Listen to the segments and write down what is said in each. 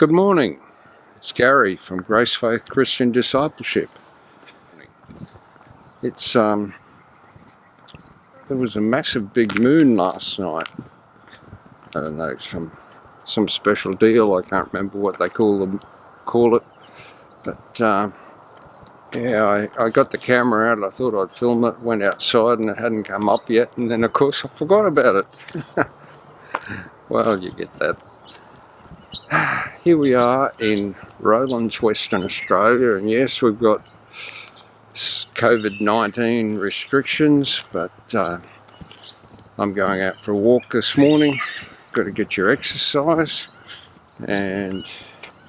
Good morning, it's Gary from Grace Faith Christian Discipleship. There was a massive big moon last night. I don't know, some special deal, I can't remember what they call it. But I got the camera out, I thought I'd film it, went outside and it hadn't come up yet, and then of course I forgot about it. Well, you get that. Here we are in Rowlands, Western Australia, and yes, we've got COVID-19 restrictions, but I'm going out for a walk this morning. Got to get your exercise, and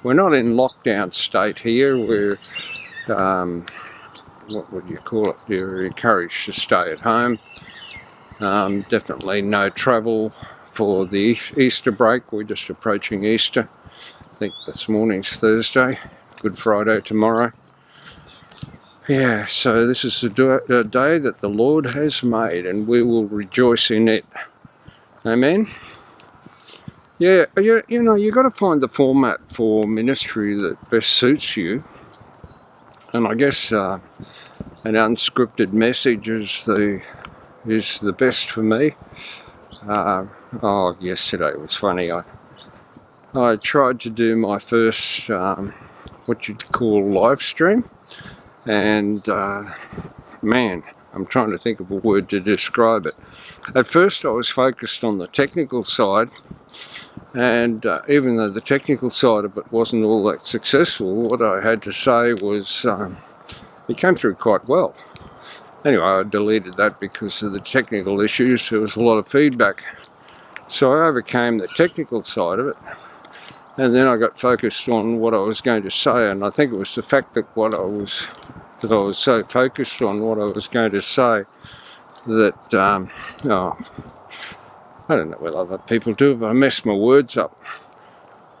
we're not in lockdown state here. We're what would you call it? You're encouraged to stay at home. Definitely no travel for the Easter break. We're just approaching Easter. I think this morning's Thursday, Good Friday tomorrow. Yeah, so this is the day that the Lord has made, and we will rejoice in it. Amen. Yeah, you know, you've got to find the format for ministry that best suits you. And I guess an unscripted message is the best for me. Yesterday was funny. I tried to do my first what you'd call live stream, and man, I'm trying to think of a word to describe it. At first I was focused on the technical side, and even though the technical side of it wasn't all that successful, what I had to say was it came through quite well. Anyway, I deleted that because of the technical issues. There was a lot of feedback, so I overcame the technical side of it. And then I got focused on what I was going to say, and I think it was the fact that I was so focused on what I was going to say that I don't know what other people do, but I messed my words up,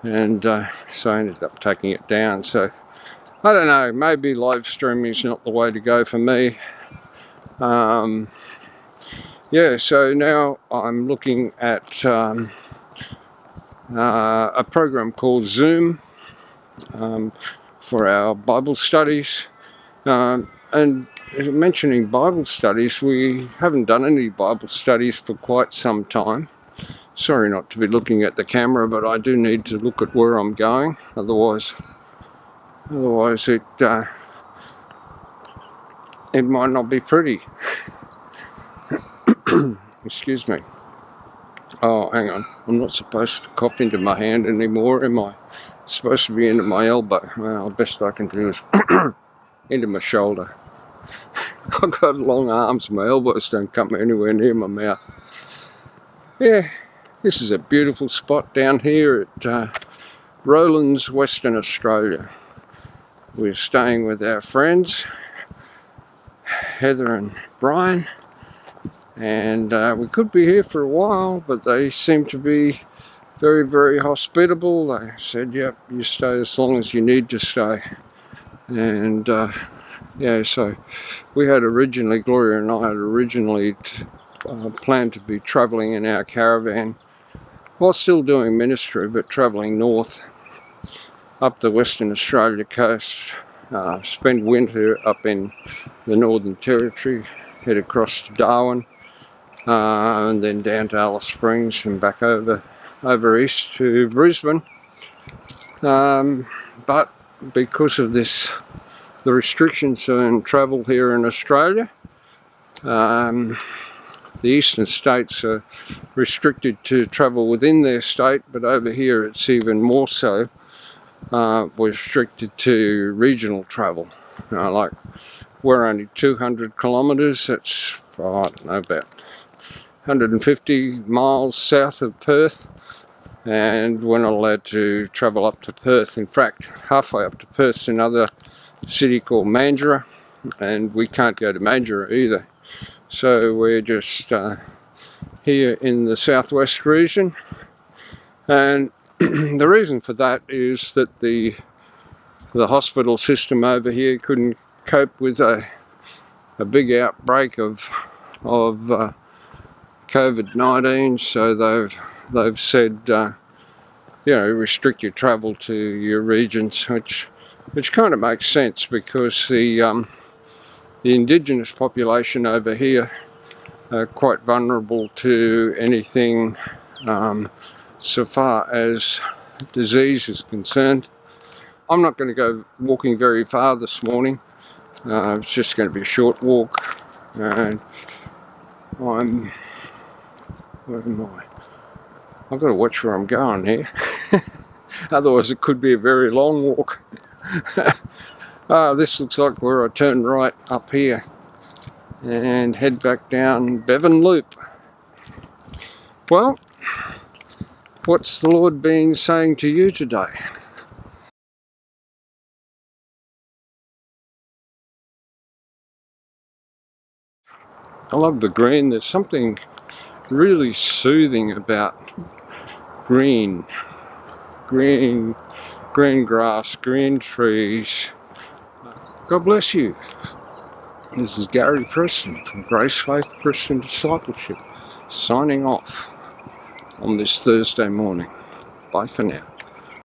and so I ended up taking it down. So I don't know, maybe live streaming is not the way to go for me. So now I'm looking at a program called Zoom for our Bible studies. And mentioning Bible studies, we haven't done any Bible studies for quite some time. Sorry not to be looking at the camera, but I do need to look at where I'm going. Otherwise it might not be pretty. Excuse me. Oh, hang on. I'm not supposed to cough into my hand anymore, am I? It's supposed to be into my elbow. Well, the best I can do is into my shoulder. I've got long arms, my elbows don't come anywhere near my mouth. Yeah, this is a beautiful spot down here at Rowlands, Western Australia. We're staying with our friends, Heather and Brian. And we could be here for a while, but they seem to be very, very hospitable. They said, yep, you stay as long as you need to stay. And so Gloria and I had originally planned to be travelling in our caravan while still doing ministry, but travelling north up the Western Australia coast, spend winter up in the Northern Territory, head across to Darwin, and then down to Alice Springs and back over east to Brisbane. But because of the restrictions on travel here in Australia, the eastern states are restricted to travel within their state, but over here it's even more so. We're restricted to regional travel. Like we're only 200 kilometres, that's, I don't know, about 150 miles south of Perth, and we're not allowed to travel up to Perth. In fact, halfway up to Perth is another city called Mandurah, and we can't go to Mandurah either. So we're just here in the southwest region, and the reason for that is that the hospital system over here couldn't cope with a big outbreak of COVID-19, so they've said restrict your travel to your regions, which kind of makes sense because the indigenous population over here are quite vulnerable to anything so far as disease is concerned. I'm not going to go walking very far this morning. It's just going to be a short walk, and where am I? I've got to watch where I'm going here. Otherwise it could be a very long walk. This looks like where I turn right up here and head back down Bevan Loop. Well, what's the Lord been saying to you today? I love the green. There's something really soothing about green grass, green trees. God bless you. This is Gary Preston from Grace, Faith, Christian Discipleship, signing off on this Thursday morning. Bye for now.